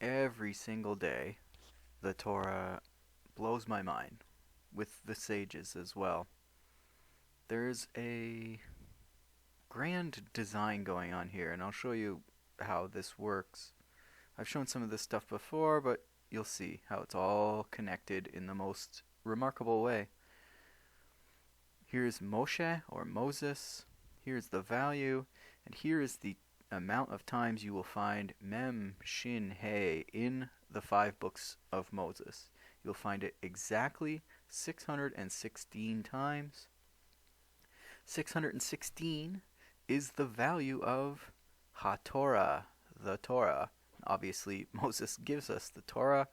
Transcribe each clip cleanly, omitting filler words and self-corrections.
Every single day, the Torah blows my mind, with the sages as well. There's a grand design going on here, and I'll show you how this works. I've shown some of this stuff before, but you'll see how it's all connected in the most remarkable way. Here's Moshe, or Moses. Here's the value, and here is the amount of times you will find Mem, Shin, He in the 5 books of Moses. You'll find it exactly 616 times. 616 is the value of HaTorah, the Torah. Obviously, Moses gives us the Torah,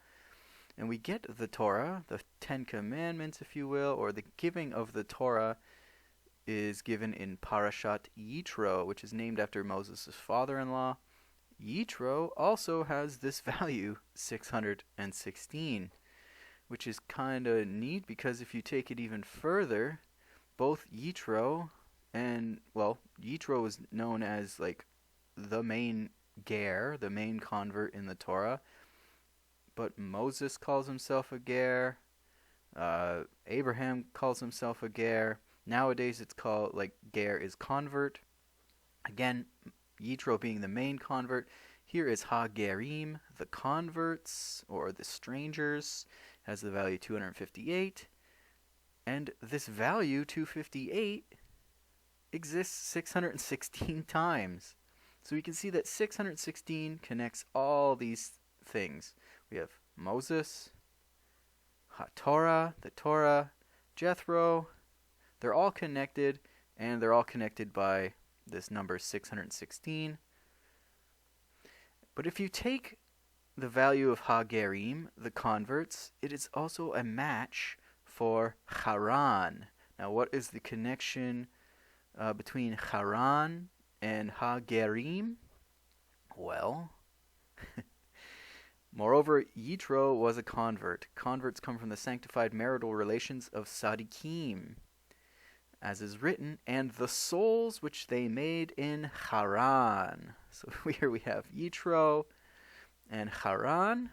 and we get the Torah, the 10 Commandments, if you will, or the giving of the Torah is given in Parashat Yitro, which is named after Moses' father-in-law. Yitro also has this value, 616, which is kind of neat because if you take it even further, both Yitro and, well, Yitro is known as like the main ger, the main convert in the Torah, but Moses calls himself a ger, Abraham calls himself a ger. Nowadays it's called, like, ger is convert. Again, Yitro being the main convert. Here is ha-gerim, the converts, or the strangers, has the value 258. And this value, 258, exists 616 times. So we can see that 616 connects all these things. We have Moses, HaTorah, the Torah, Jethro. They're all connected, and they're all connected by this number 616. But if you take the value of ha-gerim, the converts, it is also a match for Haran. Now, what is the connection between Haran and ha-gerim? Well, moreover, Yitro was a convert. Converts come from the sanctified marital relations of Sadiqim, as is written, and the souls which they made in Haran. So here we have Yitro and Haran.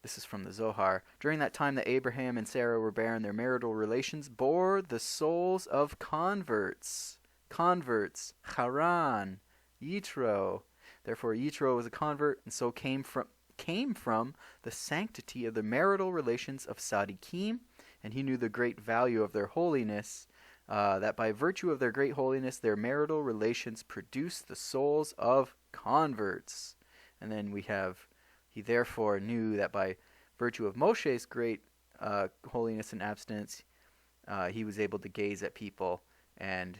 This is from the Zohar. During that time that Abraham and Sarah were barren, their marital relations bore the souls of converts. Converts, Haran, Yitro. Therefore Yitro was a convert, and so came from the sanctity of the marital relations of Sadiqim, and he knew the great value of their holiness, that by virtue of their great holiness, their marital relations produce the souls of converts. And then we have, he therefore knew that by virtue of Moshe's great holiness and abstinence, he was able to gaze at people and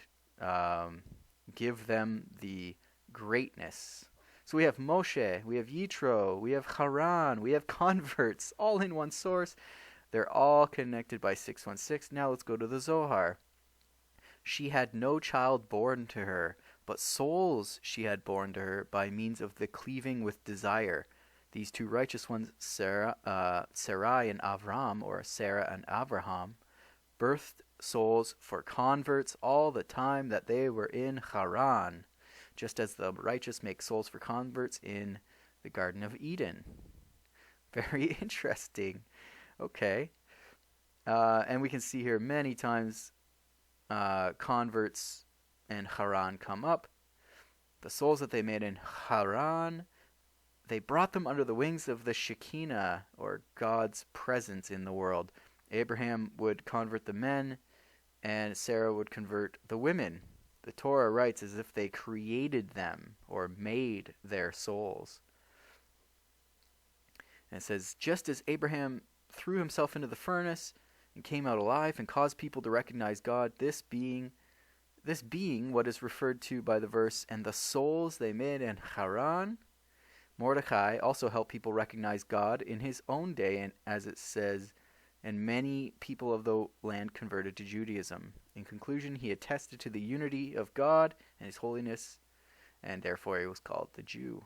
give them the greatness. So we have Moshe, we have Yitro, we have Haran, we have converts, all in one source. They're all connected by 616. Now let's go to the Zohar. She had no child born to her, but souls she had born to her by means of the cleaving with desire. These two righteous ones, Sarai and Avram, or Sarah and Abraham, birthed souls for converts all the time that they were in Haran, just as the righteous make souls for converts in the Garden of Eden. Very interesting. Okay. And we can see here many times converts and Haran come up. The souls that they made in Haran, they brought them under the wings of the Shekinah, or God's presence in the world. Abraham would convert the men, and Sarah would convert the women. The Torah writes as if they created them, or made their souls. And it says, just as Abraham threw himself into the furnace and came out alive and caused people to recognize God, this being what is referred to by the verse, and the souls they made in Haran. Mordecai also helped people recognize God in his own day, and as it says, and many people of the land converted to Judaism. In conclusion, he attested to the unity of God and his holiness, and therefore he was called the Jew.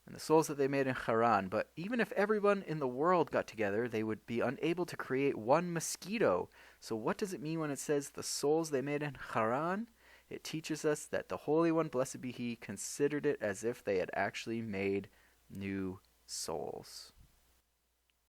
And the souls that they made in Haran. But even if everyone in the world got together, they would be unable to create one mosquito. So what does it mean when it says the souls they made in Haran? It teaches us that the Holy One, blessed be He, considered it as if they had actually made new souls.